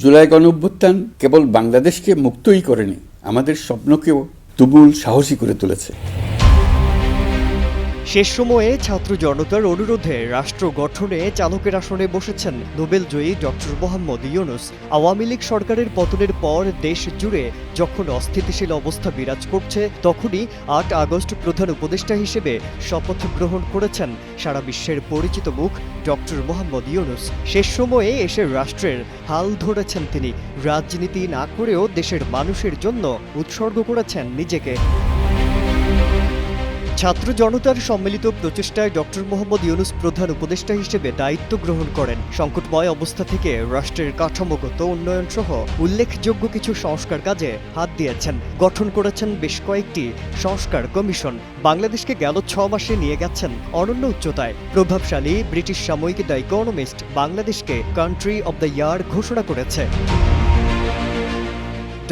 জুলাই গণঅভ্যুত্থান কেবল বাংলাদেশকে মুক্তই করেনি, আমাদের স্বপ্নকেও তুমুল সাহসী করে তুলেছে। শেষ সময়ে ছাত্র জনতার অনুরোধে রাষ্ট্র গঠনে চালকের আসনে বসেছেন নোবেলজয়ী ডক্টর মোহাম্মদ ইউনূস। আওয়ামী লীগ সরকারের পতনের পর দেশ জুড়ে যখন অস্থিতিশীল অবস্থা বিরাজ করছে, তখনই ৮ আগস্ট প্রধান উপদেষ্টা হিসেবে শপথ গ্রহণ করেছেন সারা বিশ্বের পরিচিত মুখ ডক্টর মোহাম্মদ ইউনূস। শেষ সময়ে এসে রাষ্ট্রের হাল ধরেছেন তিনি। রাজনীতি না করেও দেশের মানুষের জন্য উৎসর্গ করেছেন নিজেকে। ছাত্র জনতার সম্মিলিত প্রচেষ্টায় ডক্টর মোহাম্মদ ইউনূস প্রধান উপদেষ্টা হিসেবে দায়িত্ব গ্রহণ করেন। সংকটময় অবস্থা থেকে রাষ্ট্রের কাঠামোগত উন্নয়ন সহ উল্লেখযোগ্য কিছু সংস্কার কাজে হাত দিয়েছেন। গঠন করেছেন বেশ কয়েকটি সংস্কার কমিশন। বাংলাদেশকে গেল 6 মাসে নিয়ে গেছেন অনন্য উচ্চতায়। প্রভাবশালী ব্রিটিশ সাময়িকী দ্য ইকোনমিস্ট বাংলাদেশকে কান্ট্রি অব দ্য ইয়ার ঘোষণা করেছে।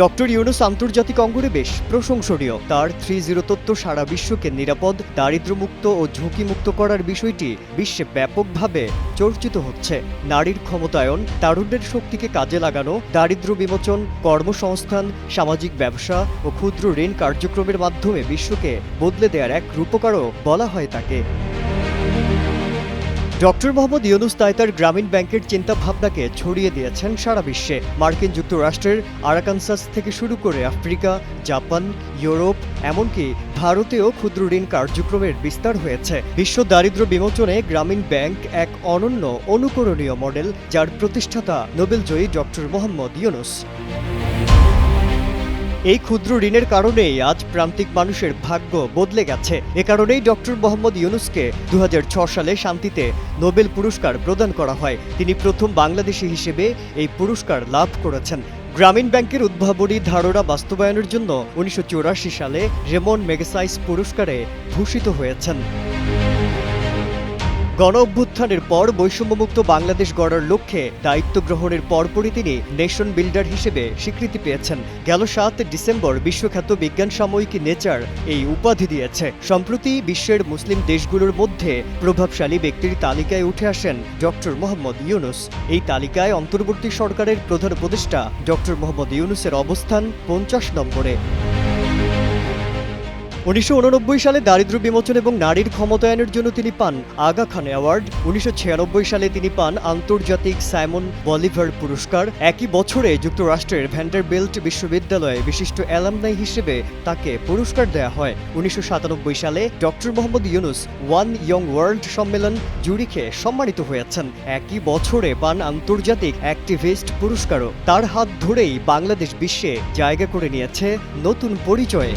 ডক্টর ইউনূস আন্তর্জাতিক অঙ্গনে বেশ প্রশংসনীয়। তার 3-0 তত্ত্ব সারা বিশ্বকে নিরাপদ, দারিদ্র্যমুক্ত ও ঝুঁকিমুক্ত করার বিষয়টি বিশ্বে ব্যাপকভাবে চর্চিত হচ্ছে। নারীর ক্ষমতায়ন, তারুণ্যের শক্তিকে কাজে লাগানো, দারিদ্র্য বিমোচন, কর্মসংস্থান, সামাজিক ব্যবসা ও ক্ষুদ্র ঋণ কার্যক্রমের মাধ্যমে বিশ্বকে বদলে দেওয়ার এক রূপকারও বলা হয় তাকে। ডক্টর মোহাম্মদ ইউনূস তার গ্রামীণ ব্যাংকের চিন্তাভাবনাকে ছড়িয়ে দিয়েছেন সারা বিশ্বে। মার্কিন যুক্তরাষ্ট্রের আরাকানসাস থেকে শুরু করে আফ্রিকা, জাপান, ইউরোপ, এমনকি ভারতেও ক্ষুদ্র ঋণ কার্যক্রমের বিস্তার হয়েছে। বিশ্ব দারিদ্র্য বিমোচনে গ্রামীণ ব্যাংক এক অনন্য অনুকরণীয় মডেল, যার প্রতিষ্ঠাতা নোবেলজয়ী ডক্টর মোহাম্মদ ইউনূস। এই ক্ষুদ্র ঋণের কারণেই আজ প্রান্তিক মানুষের ভাগ্য বদলে গেছে। এ কারণেই ডক্টর মোহাম্মদ ইউনূসকে 2006 সালে শান্তিতে নোবেল পুরস্কার প্রদান করা হয়। তিনি প্রথম বাংলাদেশি হিসেবে এই পুরস্কার লাভ করেছেন। গ্রামীণ ব্যাংকের উদ্ভাবনী ধারণা বাস্তবায়নের জন্য 1984 সালে রেমন ম্যাগেসাইস পুরস্কারে ভূষিত হয়েছেন। গণ-অভ্যুত্থানের পর বৈষম্যমুক্ত বাংলাদেশ গড়ার লক্ষ্যে দায়িত্ব গ্রহণের পরপরই তিনি নেশন বিল্ডার হিসেবে স্বীকৃতি পেয়েছেন। গেল 7 ডিসেম্বর বিশ্বখ্যাত বিজ্ঞান সাময়িকী নেচার এই উপাধি দিয়েছে। সম্প্রতি বিশ্বের মুসলিম দেশগুলোর মধ্যে প্রভাবশালী ব্যক্তির তালিকায় উঠে আসেন ডক্টর মোহাম্মদ ইউনূস। এই তালিকায় অন্তর্বর্তী সরকারের প্রধান উপদেষ্টা ডক্টর মোহাম্মদ ইউনূসের অবস্থান 50 নম্বরে। 1989 সালে দারিদ্র্য বিমোচন এবং নারীর ক্ষমতায়নের জন্য তিনি পান আগা খান অ্যাওয়ার্ড। 1996 সালে তিনি পান আন্তর্জাতিক সাইমন বলিভার পুরস্কার। একই বছরে যুক্তরাষ্ট্রের ভ্যান্ডারবিল্ট বিশ্ববিদ্যালয়ে বিশিষ্ট অ্যালামনাই হিসেবে তাকে পুরস্কার দেওয়া হয়। 1997 সালে doctor Mohammad Yunus one young world সম্মেলন জুরিখে সম্মানিত হয়েছেন। একই বছরে পান আন্তর্জাতিক অ্যাক্টিভিস্ট পুরস্কারও। তার হাত ধরেই বাংলাদেশ বিশ্বে জায়গা করে নিয়েছে নতুন পরিচয়ে।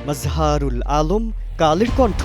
মাজহারুল আলম, কালের কণ্ঠ।